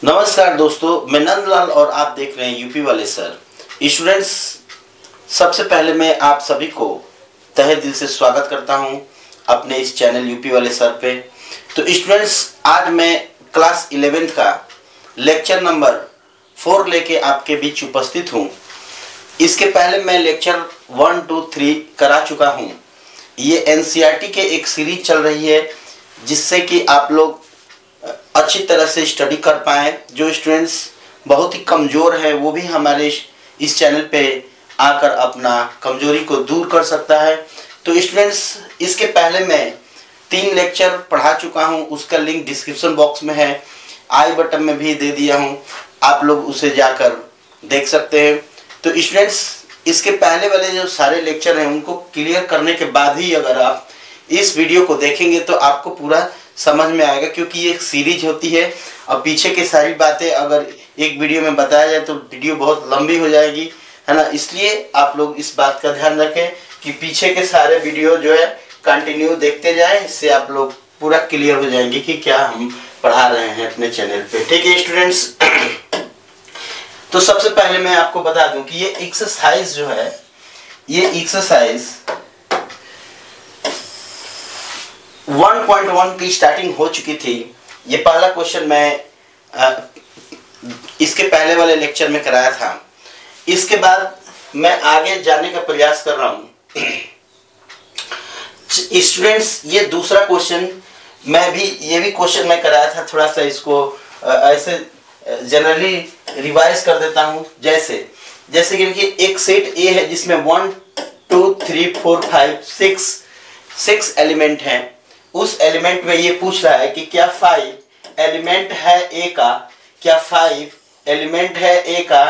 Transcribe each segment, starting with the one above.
नमस्कार दोस्तों, मैं नंदलाल और आप देख रहे हैं यूपी वाले सर। स्टूडेंट्स, सबसे पहले मैं आप सभी को तहे दिल से स्वागत करता हूं अपने इस चैनल यूपी वाले सर पे। तो स्टूडेंट्स, आज मैं क्लास 11th का लेक्चर नंबर 4 लेके आपके बीच उपस्थित हूं। इसके पहले मैं लेक्चर 1, 2, 3 करा चुका हूं। ये NCERT के एक सीरीज चल रही है जिससे कि आप लोग अच्छी तरह से स्टडी कर पाएँ। जो स्टूडेंट्स बहुत ही कमज़ोर हैं वो भी हमारे इस चैनल पे आकर अपना कमजोरी को दूर कर सकता है। तो स्टूडेंट्स, इसके पहले मैं 3 लेक्चर पढ़ा चुका हूं, उसका लिंक डिस्क्रिप्शन बॉक्स में है, आई बटन में भी दे दिया हूं, आप लोग उसे जाकर देख सकते हैं। तो स्टूडेंट्स, इसके पहले वाले जो सारे लेक्चर हैं उनको क्लियर करने के बाद ही अगर आप इस वीडियो को देखेंगे तो आपको पूरा समझ में आएगा, क्योंकि ये एक सीरीज होती है और पीछे की सारी बातें अगर एक वीडियो में बताया जाए तो वीडियो बहुत लंबी हो जाएगी, है ना। इसलिए आप लोग इस बात का ध्यान रखें कि पीछे के सारे वीडियो जो है कंटिन्यू देखते जाएं। इससे आप लोग पूरा क्लियर हो जाएंगे कि क्या हम पढ़ा रहे हैं अपने चैनल पे। ठीक है स्टूडेंट्स, तो सबसे पहले मैं आपको बता दूं कि ये एक्सरसाइज जो है, ये एक्सरसाइज 1.1 की स्टार्टिंग हो चुकी थी। ये पहला क्वेश्चन मैं इसके पहले वाले लेक्चर में कराया था। इसके बाद मैं आगे जाने का प्रयास कर रहा हूँ। स्टूडेंट्स, ये दूसरा क्वेश्चन ये भी क्वेश्चन मैं कराया था। थोड़ा सा इसको ऐसे जनरली रिवाइज कर देता हूँ। जैसे कि देखिए, एक सेट ए है जिसमें 1, 2, 3, 4, 5, 6 एलिमेंट हैं। उस एलिमेंट में ये पूछ रहा है कि क्या 5 एलिमेंट है ए का, क्या 5 एलिमेंट है ए का।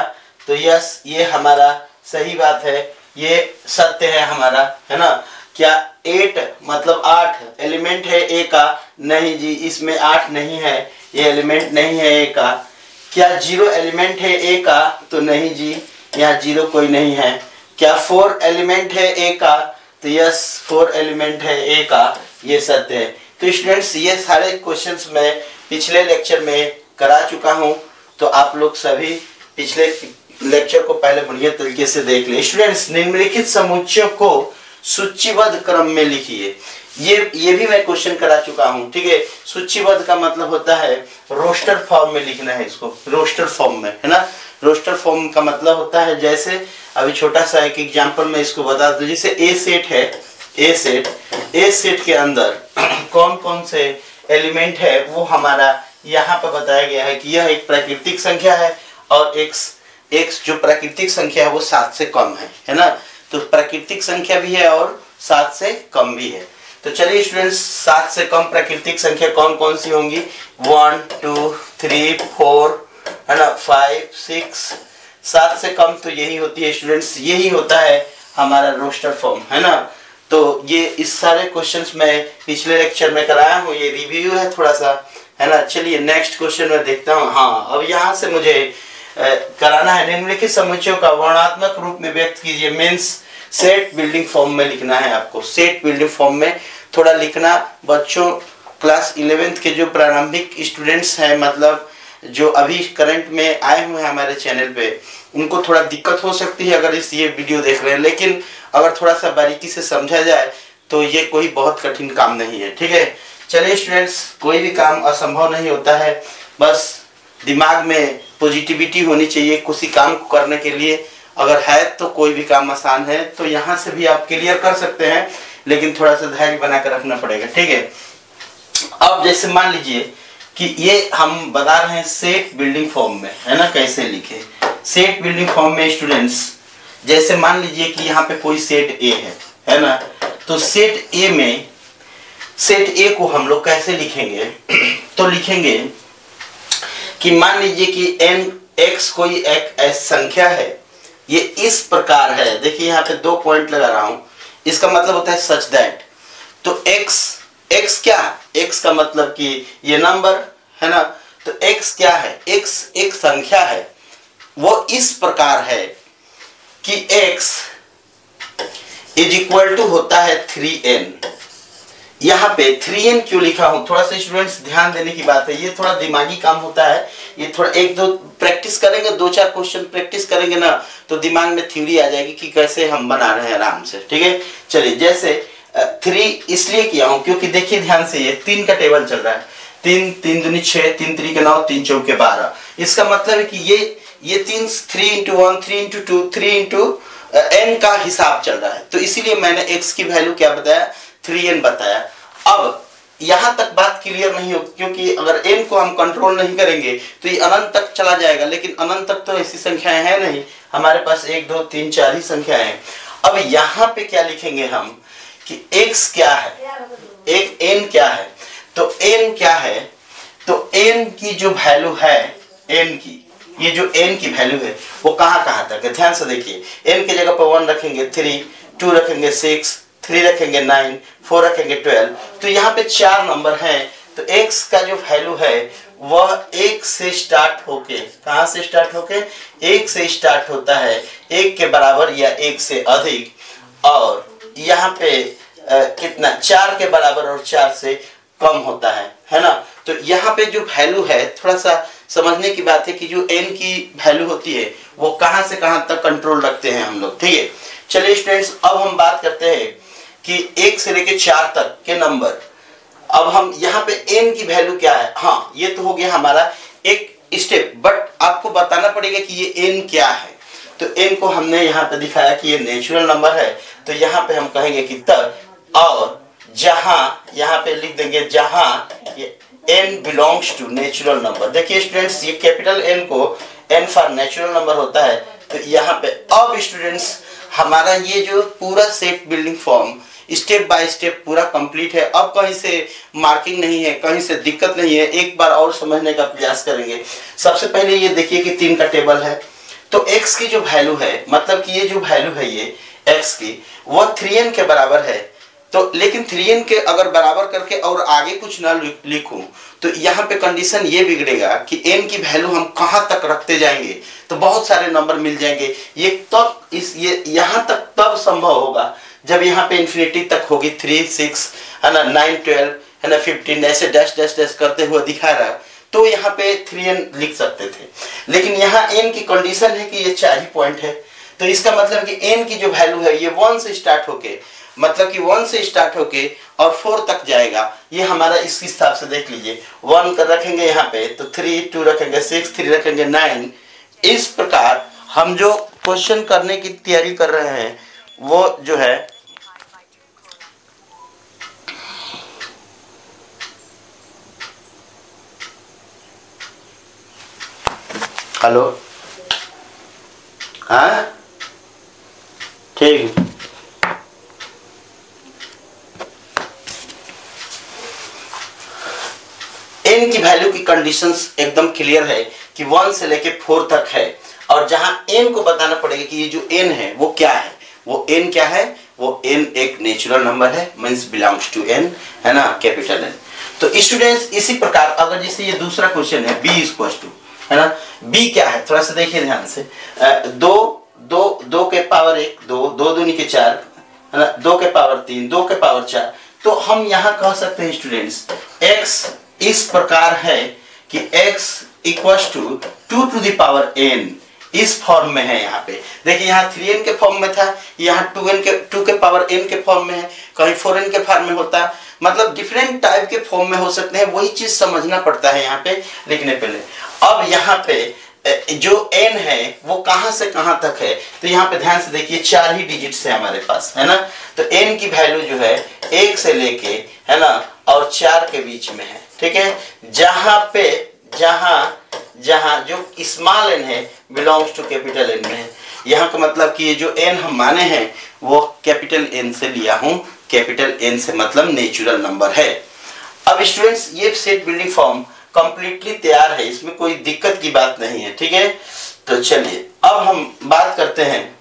तो यस, ये हमारा सही बात है, ये सत्य है हमारा, है ना। क्या 8 मतलब 8 एलिमेंट है ए का? नहीं जी, इसमें 8 नहीं है, ये एलिमेंट नहीं है ए का। क्या 0 एलिमेंट है ए का? तो नहीं जी, यहाँ 0 कोई नहीं है। क्या 4 एलिमेंट है ए का? तो यस, 4 एलिमेंट है ए का, ये सत्य है। तो स्टूडेंट्स, ये सारे क्वेश्चंस मैं पिछले लेक्चर में करा चुका हूं, तो आप लोग सभी पिछले लेक्चर को पहले बढ़िया तरीके से देख लें। स्टूडेंट्स, निम्नलिखित समुच्चयों को सूचीबद्ध क्रम में लिखिए। ये भी मैं क्वेश्चन करा चुका हूं। ठीक है, सूचीबद्ध का मतलब होता है रोस्टर फॉर्म में लिखना है इसको, रोस्टर फॉर्म में, है ना। रोस्टर फॉर्म का मतलब होता है, जैसे अभी छोटा सा एक एग्जांपल मैं इसको बता दूं। जैसे ए सेट है, ए सेट के अंदर कौन कौन से एलिमेंट है वो हमारा यहाँ पर बताया गया है कि यह एक प्राकृतिक संख्या है और x जो प्राकृतिक संख्या है वो 7 से कम है ना। तो प्राकृतिक संख्या भी है और 7 से कम भी है। तो चलिए स्टूडेंट्स, 7 से कम प्राकृतिक संख्या कौन कौन सी होंगी? 1, 2, 3, 4, है ना, 5, 6। 7 से कम तो यही होती है स्टूडेंट्स, यही होता है हमारा रोस्टर फॉर्म, है ना। तो ये इस सारे क्वेश्चंस मैं पिछले लेक्चर में कराया हूँ, ये रिव्यू है थोड़ा सा, है ना। चलिए नेक्स्ट क्वेश्चन में देखता हूँ। हाँ, अब यहाँ से मुझे कराना है, निम्नलिखित समुच्चयों का वर्णनात्मक रूप में व्यक्त कीजिए। मीन्स सेट बिल्डिंग फॉर्म में लिखना है आपको। सेट बिल्डिंग फॉर्म में थोड़ा लिखना। बच्चों, क्लास 11th के जो प्रारंभिक स्टूडेंट्स हैं, मतलब जो अभी करंट में आए हुए हैं हमारे चैनल पे, उनको थोड़ा दिक्कत हो सकती है अगर ये वीडियो देख रहे हैं, लेकिन अगर थोड़ा सा बारीकी से समझा जाए तो ये कोई बहुत कठिन काम नहीं है। ठीक है, चलिए स्टूडेंट्स, कोई भी काम असंभव नहीं होता है, बस दिमाग में पॉजिटिविटी होनी चाहिए किसी काम को करने के लिए। अगर है तो कोई भी काम आसान है, तो यहाँ से भी आप क्लियर कर सकते हैं, लेकिन थोड़ा सा धैर्य बना कर रखना पड़ेगा। ठीक है, अब जैसे मान लीजिए कि ये हम बता रहे हैं सेट बिल्डिंग फॉर्म में, है ना, कैसे लिखे सेट बिल्डिंग फॉर्म में। स्टूडेंट्स, जैसे मान लीजिए कि यहाँ पे कोई सेट ए है ना। तो सेट ए में, सेट ए को हम लोग कैसे लिखेंगे? तो लिखेंगे कि मान लीजिए कि x कोई एक संख्या है, ये इस प्रकार है। देखिए यहाँ पे 2 पॉइंट लगा रहा हूं, इसका मतलब होता है सच दैट। तो x क्या? x का मतलब कि ये नंबर, है ना। तो x क्या है? x एक संख्या है, वो इस प्रकार है कि x इज इक्वल टू होता है 3n। यहाँ पे 3n क्यों लिखा हूँ, थोड़ा सा स्टूडेंट्स ध्यान देने की बात है, ये थोड़ा दिमागी काम होता है, ये थोड़ा एक दो प्रैक्टिस करेंगे, 2-4 क्वेश्चन प्रैक्टिस करेंगे ना तो दिमाग में थ्योरी आ जाएगी कि कैसे हम बना रहे हैं आराम से, ठीक है। चलिए, जैसे 3 इसलिए किया हूँ क्योंकि देखिए ध्यान से, ये 3 का टेबल चल रहा है, 3 3 दूनी 6, 3 3 के 9, 3 4 के 12। इसका मतलब है कि ये 3 3 × 1 3 × 2 3 × n का हिसाब चल रहा है, तो इसीलिए मैंने x की वैल्यू क्या बताया, 3n बताया। अब यहां तक बात क्लियर नहीं होगी क्योंकि अगर n को हम कंट्रोल नहीं करेंगे तो ये अनंत तक चला जाएगा, लेकिन अनंत तक तो ऐसी संख्याएं हैं नहीं, हमारे पास 1 2 3 4 ही संख्याएं हैं। अब यहाँ पे क्या लिखेंगे हम कि x क्या है, एक n क्या है, तो n क्या है, तो n की जो वैल्यू है, n की ये जो n की वैल्यू है वो कहाँ कहाँ तक है, ध्यान से देखिए। n की जगह पर 1 रखेंगे 3, 2 रखेंगे 6, 3 रखेंगे 9, 4 रखेंगे 12, तो यहाँ पे 4 नंबर हैं। तो x का जो वैल्यू है वह 1 से स्टार्ट होके, कहाँ से स्टार्ट होके, 1 से स्टार्ट होता है, 1 के बराबर या 1 से अधिक, और यहाँ पे कितना, 4 के बराबर और 4 से कम होता है ना। तो यहाँ पे जो वैल्यू है, थोड़ा सा समझने की बात है कि जो n की वैल्यू होती है वो कहाँ से कहाँ तक कंट्रोल रखते हैं हम लोग, ठीक है। चलिए स्टूडेंट्स, अब हम बात करते हैं कि 1 से लेके 4 तक के नंबर। अब हम यहाँ पे n की वैल्यू क्या है, हाँ ये तो हो गया हमारा एक स्टेप, बट आपको बताना पड़ेगा कि ये n क्या है। तो n को हमने यहाँ पे दिखाया कि ये नेचुरल नंबर है, तो यहाँ पे हम कहेंगे कि तब, और जहाँ यहाँ पे लिख देंगे जहाँ ये n belongs to natural number. देखिए स्टूडेंट्स, ये कैपिटल N को n फॉर नेचुरल नंबर होता है, तो यहाँ पे अब स्टूडेंट्स हमारा ये जो पूरा set building form step by step पूरा कंप्लीट है। अब कहीं से मार्किंग नहीं है, कहीं से दिक्कत नहीं है, एक बार और समझने का प्रयास करेंगे। सबसे पहले ये देखिए कि 3 का टेबल है, तो x की जो वैल्यू है, मतलब कि ये जो वैल्यू है ये x की, वह 3n के बराबर है। तो लेकिन 3n के अगर बराबर करके और आगे कुछ ना लिखूं तो यहाँ पे कंडीशन ये बिगड़ेगा कि n की वैल्यू हम कहाँ तक रखते जाएंगे, तो बहुत सारे नंबर मिल जाएंगे। ये तब ये यहाँ तक तब संभव होगा जब यहाँ पे इन्फिनिटी तक होगी, 3 6 है ना, 9 12 है ना, 15 ऐसे डैश डैश डैश करते हुए दिखा रहा, तो यहाँ पे 3n लिख सकते थे। लेकिन यहाँ n की कंडीशन है कि ये 4 ही पॉइंट है, तो इसका मतलब कि n की जो वैल्यू है ये 1 से स्टार्ट होके, मतलब कि 1 से स्टार्ट होके और 4 तक जाएगा। ये हमारा इस हिसाब से देख लीजिए, 1 कर रखेंगे यहाँ पे, तो 3 2 रखेंगे 6 3 रखेंगे 9। इस प्रकार हम जो क्वेश्चन करने की तैयारी कर रहे हैं वो जो है हेलो, हाँ ठीक, n की वैल्यू की कंडीशंस एकदम क्लियर है कि 1 से लेके 4 तक है, और जहां n को बताना पड़ेगा कि ये जो n है वो क्या है, वो n क्या है, वो n एक नेचुरल नंबर है, मींस बिलोंग्स टू n, है ना, कैपिटल N। तो स्टूडेंट्स इसी प्रकार अगर जैसे ये दूसरा क्वेश्चन है b इक्वल टू, है ना, b क्या है, थोड़ा सा देखिए ध्यान से, 2 के पावर 1 2 2 दूनी के 4, है ना, 2 के पावर 3 2 के पावर 4। तो हम यहाँ कह सकते हैं स्टूडेंट्स x इस प्रकार है कि x equals to 2 to the power n, इस फॉर्म में है। यहाँ पे देखिए, यहाँ 3n के फॉर्म में था, यहाँ 2 के पावर n के फॉर्म में है, कहीं 4n के फॉर्म में होता, मतलब डिफरेंट टाइप के फॉर्म में हो सकते हैं, वही चीज समझना पड़ता है यहाँ पे लिखने पहले। अब यहाँ पे जो n है वो कहाँ से कहाँ तक है, तो यहाँ पे ध्यान से देखिए 4 ही डिजिट्स है हमारे पास, है ना, तो n की वैल्यू जो है 1 से लेके, है ना, और 4 के बीच में है, ठीक है। जहाँ पे जहाँ जो स्मॉल n है बिलोंग्स टू कैपिटल N में है, यहाँ का मतलब कि ये जो n हम माने हैं वो कैपिटल N से लिया हूँ, कैपिटल N से मतलब नेचुरल नंबर है। अब स्टूडेंट्स ये सेट बिल्डिंग फॉर्म कंप्लीटली तैयार है, इसमें कोई दिक्कत की बात नहीं है, ठीक है। तो चलिए अब हम बात करते हैं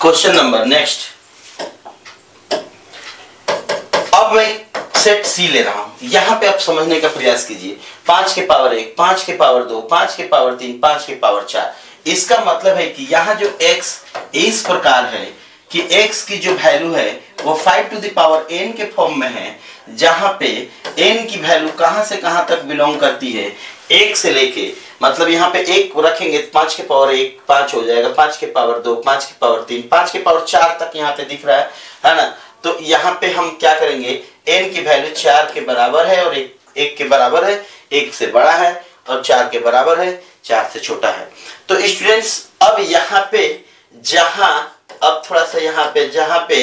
क्वेश्चन नंबर नेक्स्ट। अब मैं सेट सी ले रहा हूं, यहां पे आप समझने का प्रयास कीजिए। 5 के पावर 1, 5 के पावर 2, 5 के पावर 3, 5 के पावर 4, इसका मतलब है कि यहाँ जो x इस प्रकार है कि x की जो वैल्यू है वो 5 टू द पावर n के फॉर्म में है, जहाँ पे n की वैल्यू कहाँ से कहाँ तक बिलोंग करती है, 1 से लेके, मतलब यहाँ पे 1 रखेंगे 5 के पावर 1 5 हो जाएगा, 5 के पावर 2 5 के पावर 3 5 के पावर 4 तक यहाँ पे दिख रहा है ना। तो यहाँ पे हम क्या करेंगे, n की वैल्यू 4 के बराबर है और 1 के बराबर है, 1 से बड़ा है और 4 के बराबर है, 4 से छोटा है। तो स्टूडेंट्स अब यहाँ पे जहाँ अब थोड़ा सा यहाँ पे जहाँ पे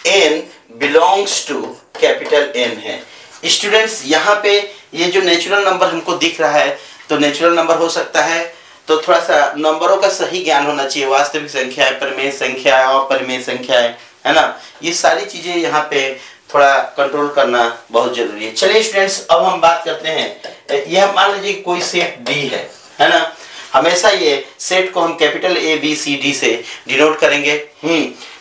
n belongs to capital N है स्टूडेंट्स, यहाँ पे ये जो नेचुरल नंबर हमको दिख रहा है तो नेचुरल नंबर हो सकता है, तो थोड़ा सा नंबरों का सही ज्ञान होना चाहिए। वास्तविक संख्या है, परिमेय संख्या है, अपरिमेय संख्या है ना, ये सारी चीजें यहाँ पे थोड़ा कंट्रोल करना बहुत जरूरी है। चलिए स्टूडेंट्स अब हम बात करते हैं, यह मान लीजिए कोई सेट D है ना, हमेशा ये सेट को हम कैपिटल ABCD से डिनोट करेंगे।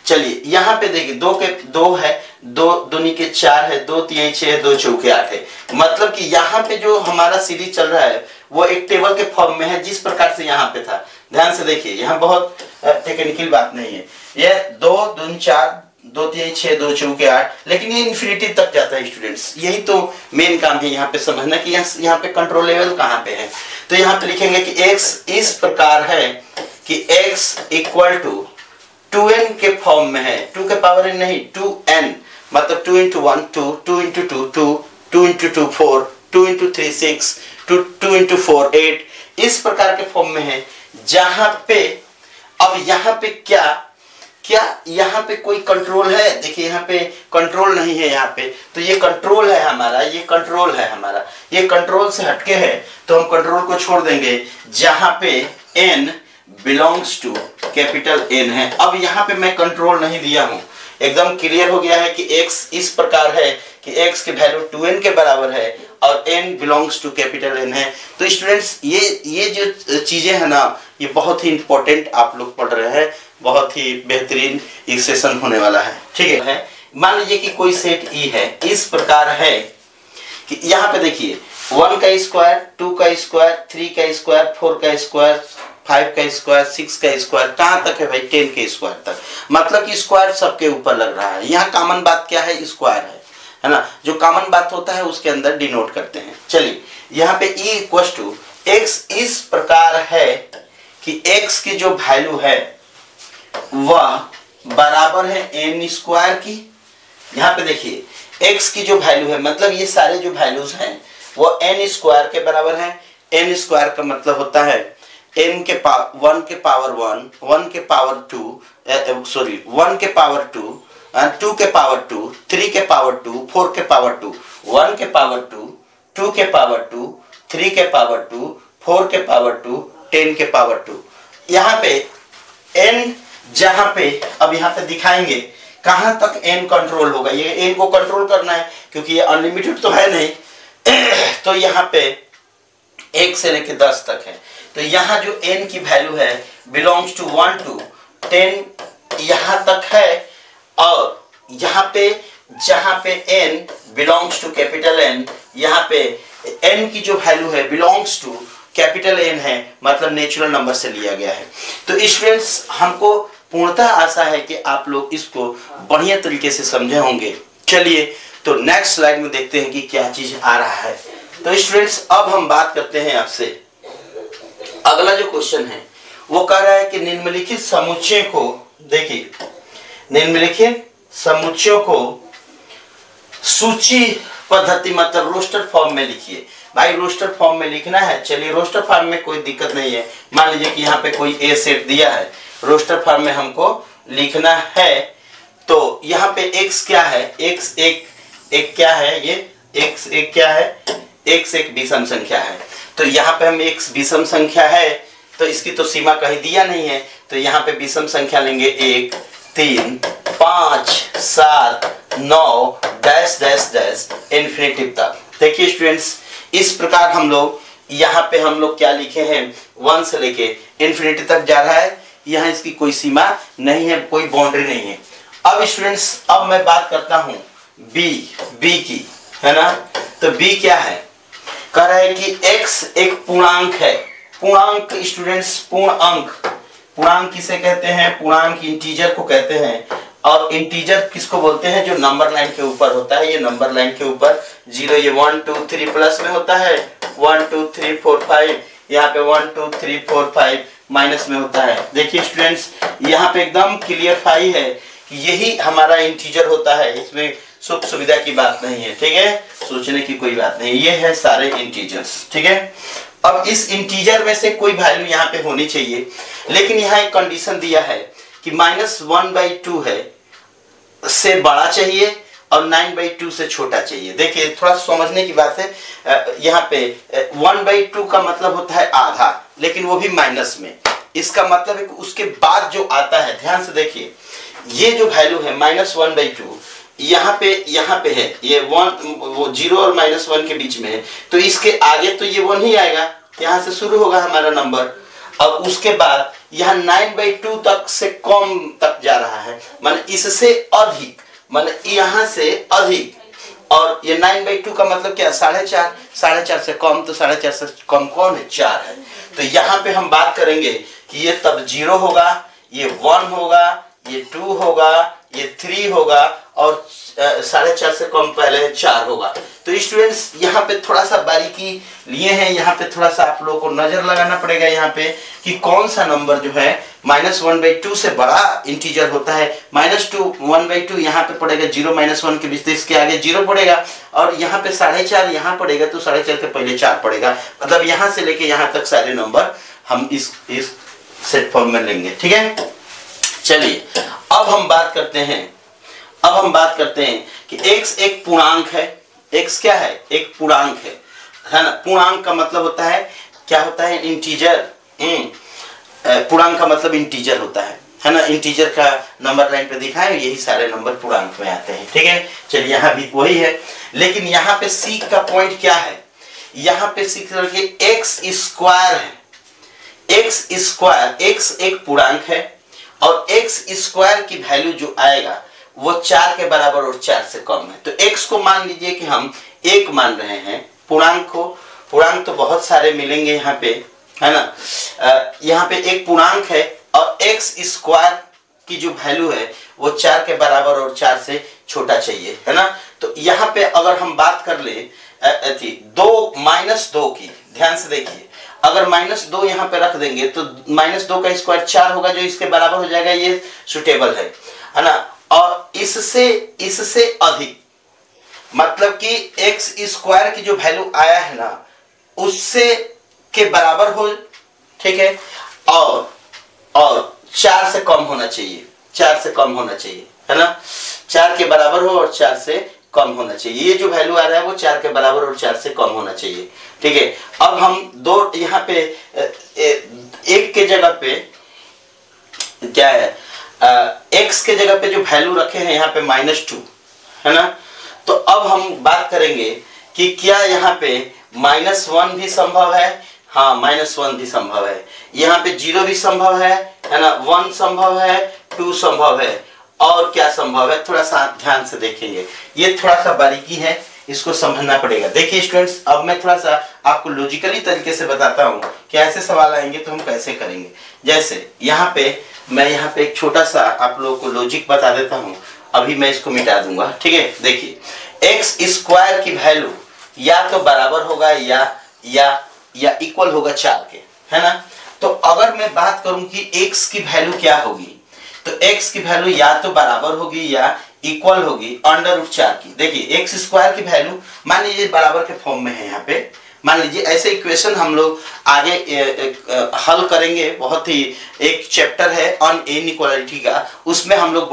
चलिए यहाँ पे देखिए 2 के 2 है, 2 दूनी के 4 है, 2 तीन 6 2 चौके 8 है, मतलब कि यहाँ पे जो हमारा सीरीज चल रहा है वो एक टेबल के फॉर्म में है, जिस प्रकार से यहाँ पे था। ध्यान से देखिए, यहाँ बहुत टेक्निकल बात नहीं है, यह 2 दूनी 4 2 3 6 2 चौके 8, लेकिन ये इन्फिनिटी तक जाता है स्टूडेंट्स। यही तो मेन काम है यहाँ पे समझना कि यहाँ पे कंट्रोल लेवल कहाँ पे है। तो यहाँ पे लिखेंगे कि x इस प्रकार है कि x इक्वल टू 2n के फॉर्म में है, 2 के पावर n नहीं 2n, मतलब 2 into 1 2, 2 into 2 2, 2 into 2 4, 2 into 3 6, 2 into 4 8, इस प्रकार के फॉर्म में है। जहां पे अब यहाँ पे क्या यहाँ पे कोई कंट्रोल है, देखिए यहाँ पे कंट्रोल नहीं है, यहाँ पे तो ये कंट्रोल है हमारा, ये कंट्रोल है हमारा, ये कंट्रोल से हटके है तो हम कंट्रोल को छोड़ देंगे। जहां पे n belongs to capital N है, अब यहाँ पे मैं कंट्रोल नहीं दिया हूँ, एकदम क्लियर हो गया है कि x इस प्रकार है कि x की वैल्यू 2n के बराबर है और n belongs to capital N है। तो स्टूडेंट्स ये जो चीजें है ना, ये बहुत ही इंपॉर्टेंट आप लोग पढ़ रहे हैं, बहुत ही बेहतरीन एक सेशन होने वाला है, ठीक है। मान लीजिए कि कोई सेट E है, इस प्रकार है कि यहाँ पे देखिए 1 का स्क्वायर, 2 का स्क्वायर, 3 का स्क्वायर, 4 का स्क्वायर, 5 का स्क्वायर, 6 का स्क्वायर, कहाँ तक है भाई 10 के स्क्वायर तक, मतलब कि स्क्वायर सबके ऊपर लग रहा है। यहाँ कॉमन बात क्या है, स्क्वायर है ना, जो कॉमन बात होता है उसके अंदर डिनोट करते हैं। चलिए यहाँ पे E इक्वल टू x इस प्रकार है कि x की जो वैल्यू है वह बराबर है n स्क्वायर की। यहाँ पे देखिए x की जो वैल्यू है, मतलब ये सारे जो वैल्यूज हैं वो n स्क्वायर के बराबर है। n स्क्वायर का मतलब होता है n के 1 के पावर 1, 1 के पावर 2, सॉरी 1 के पावर 2, 2 के पावर 2, 3 के पावर 2, 4 के पावर 2, 1 के पावर 2, 2 के पावर 2, 3 के पावर 2, 4 के पावर 2, 10 के पावर 2। यहाँ पे n, जहाँ पे अब यहाँ पे दिखाएंगे कहाँ तक n कंट्रोल होगा, ये n को कंट्रोल करना है क्योंकि ये अनलिमिटेड तो है नहीं तो यहाँ पे 1 से लेके 10 तक है। तो यहाँ जो n की वैल्यू है बिलोंग्स टू 1 to 10 यहाँ तक है, और यहाँ पे जहाँ पे n belongs to capital N, यहाँ पे n की जो वैल्यू है बिलोंग्स टू कैपिटल N है, मतलब नेचुरल नंबर से लिया गया है। तो स्टूडेंट्स हमको पूर्णतः आशा है कि आप लोग इसको बढ़िया तरीके से समझे होंगे। चलिए तो नेक्स्ट स्लाइड में देखते हैं कि क्या चीज आ रहा है। तो स्टूडेंट्स अब हम बात करते हैं आपसे, अगला जो क्वेश्चन है वो कह रहा है कि निम्नलिखित समुच्चय को, देखिए निम्नलिखित समुच्चयों को सूची पद्धति मतलब रोस्टर फॉर्म में लिखिए। भाई रोस्टर फॉर्म में लिखना है, चलिए रोस्टर फॉर्म में कोई दिक्कत नहीं है। मान लीजिए कि यहाँ पे कोई ए सेट दिया है, रोस्टर फॉर्म में हमको लिखना है, तो यहाँ पे x क्या है, x एक क्या है, ये x एक क्या है, x एक विषम संख्या है। तो यहाँ पे हम x विषम संख्या है तो इसकी तो सीमा कहीं दिया नहीं है, तो यहाँ पे विषम संख्या लेंगे 1 3 5 7 9 डैश डैश डैश इन्फिनिटी तक। देखिए स्टूडेंट्स इस प्रकार हम लोग यहाँ पे हम लोग क्या लिखे हैं, 1 से लेके इन्फिनिटी तक जा रहा है, यहाँ इसकी कोई सीमा नहीं है, कोई बाउंड्री नहीं है। अब स्टूडेंट्स अब मैं बात करता हूँ b की, है ना। तो b क्या है, कह रहा है कि x एक पूर्णांक पूर्णांक स्टूडेंट्स, पूर्णांक किसे कहते हैं? पूर्णांक इंटीजर को कहते हैं। और इंटीजर किसको बोलते हैं? जो नंबर लाइन के ऊपर होता है, ये नंबर लाइन के ऊपर 0, ये 1 2 3 प्लस में होता है, 1 2 3 4 5, यहाँ पे 1 2 3 4 5 माइनस में होता है। देखिए स्टूडेंट्स, यहाँ पे एकदम क्लियरफाई है कि यही हमारा इंटीजर होता है, इसमें सुख सुविधा की बात नहीं है, ठीक है, सोचने की कोई बात नहीं, ये है सारे इंटीजर्स, ठीक है। अब इस इंटीजर में से कोई वैल्यू यहाँ पे होनी चाहिए, लेकिन यहाँ एक कंडीशन दिया है कि -1/2 है से बड़ा चाहिए और 9/2 से छोटा चाहिए। देखिए थोड़ा समझने की बात है, यहाँ पे 1/2 का मतलब होता है आधा, लेकिन वो भी माइनस में। इसका मतलब है कि उसके बाद जो आता है, ध्यान से देखिए, ये जो वैल्यू है -1/2 यहाँ पे है, ये 1, वो 0 और -1 के बीच में है, तो इसके आगे तो ये 1 ही आएगा, यहाँ से शुरू होगा हमारा नंबर। अब उसके बाद यहाँ 9/2 तक से कम तक जा रहा है, माने इससे अधिक, माने यहाँ से अधिक, और ये 9/2 का मतलब क्या? 4.5, 4.5 से कम, तो 4.5 से कम कौन है? 4 है। तो यहाँ पे हम बात करेंगे कि ये तब 0 होगा, ये 1 होगा, ये 2 होगा, ये 3 होगा, और 4.5 से कम पहले 4 होगा। तो स्टूडेंट्स यहाँ पे थोड़ा सा बारीकी लिए हैं, यहाँ पे थोड़ा सा आप लोगों को नजर लगाना पड़ेगा यहाँ पे कि कौन सा नंबर जो है -1/2 से बड़ा इंटीजर होता है। -1/2 यहाँ पे पड़ेगा 0 -1 के बीच, तो इसके आगे 0 पड़ेगा, और यहाँ पे 4.5 यहाँ पड़ेगा, तो 4.5 के पहले 4 पड़ेगा। मतलब यहाँ से लेके यहाँ तक सारे नंबर हम इस सेट फॉर्म में लेंगे, ठीक है। चलिए अब हम बात करते हैं कि x एक पूर्णांक है। x क्या है? एक पूर्णांक है ना। पूर्णांक का मतलब होता है, क्या होता है? इंटीजर। पूर्णांक का मतलब इंटीजर होता है ना। इंटीजर का नंबर लाइन पे दिखा है, यही सारे नंबर पूर्णांक में आते हैं, ठीक है। चलिए यहाँ भी वही है, लेकिन यहाँ पे सीख का पॉइंट क्या है? यहाँ पे सीख करके x² है। x एक पूर्णांक है, और x² की वैल्यू जो आएगा वो 4 के बराबर और 4 से कम है। तो x को मान लीजिए कि हम 1 मान रहे हैं, पूर्णांक को। पूर्णांक तो बहुत सारे मिलेंगे यहाँ पे, है ना। यहाँ पे एक पूर्णांक है, और x² की जो वैल्यू है वो 4 के बराबर और 4 से छोटा चाहिए, है ना। तो यहाँ पे अगर हम बात कर ले 2 की, ध्यान से देखिए, अगर -2 यहाँ पे रख देंगे तो -2 का स्क्वायर 4 होगा, जो इसके बराबर हो जाएगा, ये सुटेबल है ना। और इससे अधिक, मतलब कि x² की जो वैल्यू आया है ना, उससे के बराबर हो, ठीक है, और 4 से कम होना चाहिए, 4 से कम होना चाहिए, है ना। 4 के बराबर हो और 4 से कम होना चाहिए। ये जो वैल्यू आ रहा है वो 4 के बराबर और 4 से कम होना चाहिए, ठीक है। अब हम दो यहाँ पे एक के जगह पे क्या है, x के जगह पे जो वैल्यू रखे हैं यहाँ पे -2, है ना। तो अब हम बात करेंगे कि क्या यहाँ पे -1 भी संभव है? हाँ, -1 भी संभव है। यहाँ पे 0 भी संभव है ना। 1 संभव है, 2 संभव है, और क्या संभव है? थोड़ा सा ध्यान से देखेंगे, ये थोड़ा सा बारीकी है, इसको समझना पड़ेगा। देखिए स्टूडेंट्स, अब मैं थोड़ा सा आपको लॉजिकली तरीके से बताता हूँ कि ऐसे सवाल आएंगे तो हम कैसे करेंगे। जैसे यहाँ पे मैं एक छोटा सा आप लोगों को लॉजिक बता देता हूँ, अभी मैं इसको मिटा दूंगा, ठीक है। देखिए x² की वैल्यू या तो बराबर होगा या इक्वल होगा 4 के, है ना। तो अगर मैं बात करूं कि x की वैल्यू क्या होगी, तो x की वैल्यू या तो बराबर होगी या इक्वल होगी √4 की। देखिए x² की वैल्यू मान लीजिए बराबर के फॉर्म में है, यहाँ पे मान लीजिए ऐसे इक्वेशन हम लोग आगे हल करेंगे। बहुत ही एक चैप्टर है ऑन इनइक्वालिटी का, उसमें हम लोग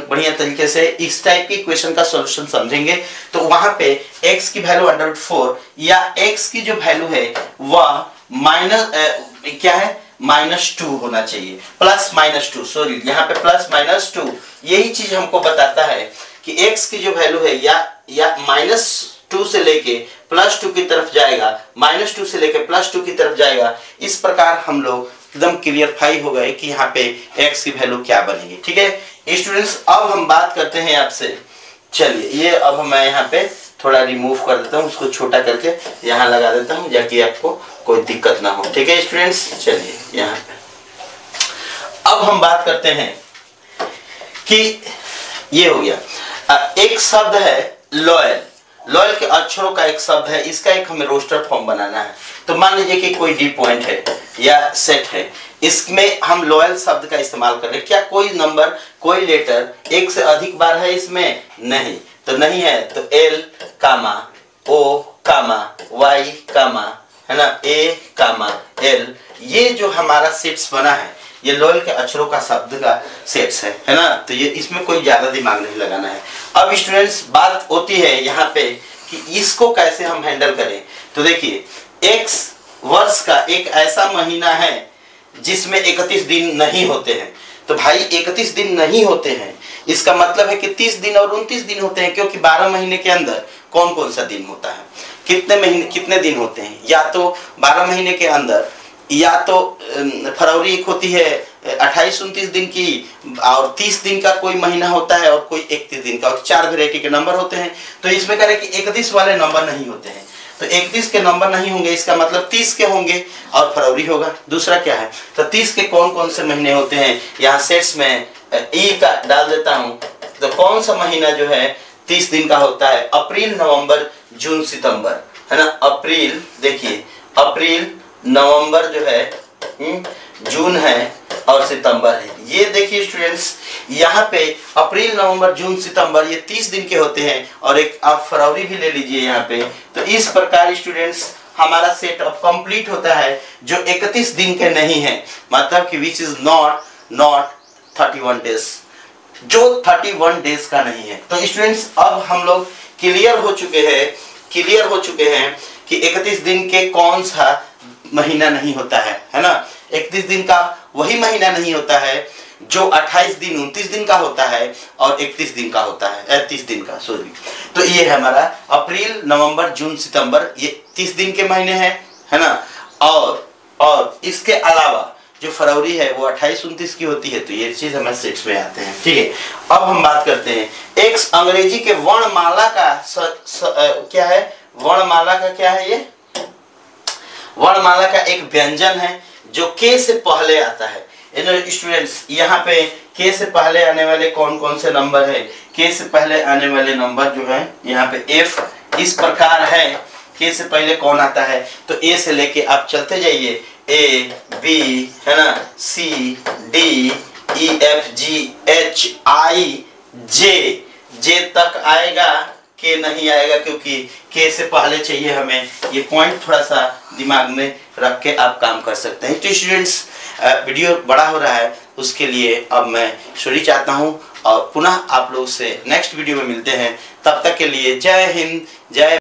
बढ़िया तरीके से इस टाइप की इक्वेशन का सॉल्यूशन समझेंगे। तो वहां पे x की वैल्यू √4 या x की जो वैल्यू है वह क्या है, -2 होना चाहिए, +-2, सॉरी यहाँ पे +-2। यही चीज हमको बताता है कि x की जो वैल्यू है या -2 से लेके +2 की तरफ जाएगा, -2 से लेके +2 की तरफ जाएगा। इस प्रकार हम लोग एकदम क्लियरफाई हो गए कि यहाँ पे x की वैल्यू क्या बनेगी, ठीक है स्टूडेंट्स। अब हम बात करते हैं आपसे, चलिए ये अब मैं यहाँ पे थोड़ा रिमूव कर देता हूँ, उसको छोटा करके यहाँ लगा देता हूँ ताकि आपको कोई दिक्कत ना हो। ठीक है स्टूडेंट्स, चलिए यहाँ पे अब हम बात करते हैं कि ये हो गया। एक शब्द है लॉयल, लॉयल के अक्षरों का एक शब्द है, इसका एक हमें रोस्टर फॉर्म बनाना है। तो मान लीजिए कि कोई डी पॉइंट है या सेट है, इसमें हम लॉयल शब्द का इस्तेमाल कर रहे हैं। क्या कोई नंबर, कोई लेटर एक से अधिक बार है इसमें? नहीं, तो नहीं है तो एल कामा ओ कामा वाई कामा, है ना, ए कामा एल, ये जो हमारा सेट्स बना है ये लॉयल के अक्षरों का शब्द का सेट्स है ना। तो ये इसमें कोई ज्यादा दिमाग नहीं लगाना है। अब स्टूडेंट्स बात होती है यहाँ पे कि इसको कैसे हम हैंडल करें। तो देखिए, एक्स वर्ष का एक ऐसा महीना है जिसमें 31 दिन नहीं होते हैं। तो भाई 31 दिन नहीं होते हैं, इसका मतलब है कि 30 दिन और 29 दिन होते हैं, क्योंकि 12 महीने के अंदर कौन कौन सा दिन होता है, कितने दिन होते हैं। या तो 12 महीने के अंदर या तो फरवरी एक होती है 28-29 दिन की, और 30 दिन का कोई महीना होता है और कोई 31 दिन का, और 4 वेराइटी के नंबर होते हैं। तो इसमें कह रहे कि 31 वाले नंबर नहीं होते हैं, तो 31 के नंबर नहीं होंगे, इसका मतलब 30 के होंगे और फरवरी होगा। दूसरा क्या है, तो 30 के कौन कौन से महीने होते हैं, यहाँ सेट्स में ई का डाल देता हूँ। तो कौन सा महीना जो है 30 दिन का होता है? अप्रैल, नवंबर, जून, सितंबर, है ना। अप्रैल, देखिए अप्रैल, नवंबर जो है, जून है और सितंबर है। ये देखिए स्टूडेंट्स, यहाँ पे अप्रैल, नवंबर, जून, सितंबर ये 30 दिन के होते हैं, और एक आप फरवरी भी ले लीजिए यहाँ पे। तो इस प्रकार स्टूडेंट्स हमारा सेट अब कंप्लीट होता है जो 31 दिन के नहीं है, मतलब कि विच इज नॉट 31 डेज, जो 31 डेज का नहीं है। तो स्टूडेंट्स अब हम लोग क्लियर हो चुके हैं कि 31 दिन के कौन सा महीना नहीं होता है ना। 31 दिन का वही महीना नहीं होता है जो 28 दिन, 29 दिन का होता है और 31 दिन का होता है, 30 दिन का, सॉरी। तो ये है हमारा अप्रैल, नवंबर, जून, सितंबर, ये 30 दिन के महीने हैं, है ना। और इसके अलावा जो फरवरी है वो 28-29 की होती है। तो ये चीज हमारे सेट्स में आते हैं। ठीक है, अब हम बात करते हैं एक अंग्रेजी के वर्णमाला का क्या है, वर्णमाला का क्या है, ये वर्णमाला का एक व्यंजन है जो के से पहले आता है। स्टूडेंट्स यहाँ पे के से पहले आने वाले कौन कौन से नंबर है? के से पहले आने वाले नंबर जो है यहाँ पे एफ इस प्रकार है। के से पहले कौन आता है? तो ए से लेके आप चलते जाइए, ए बी, है ना, C D E F G H I J तक आएगा, के नहीं आएगा क्योंकि के से पहले चाहिए हमें। ये पॉइंट थोड़ा सा दिमाग में रख के आप काम कर सकते हैं। तो स्टूडेंट्स वीडियो बड़ा हो रहा है, उसके लिए अब मैं सॉरी चाहता हूँ और पुनः आप लोग से नेक्स्ट वीडियो में मिलते हैं। तब तक के लिए जय हिंद, जय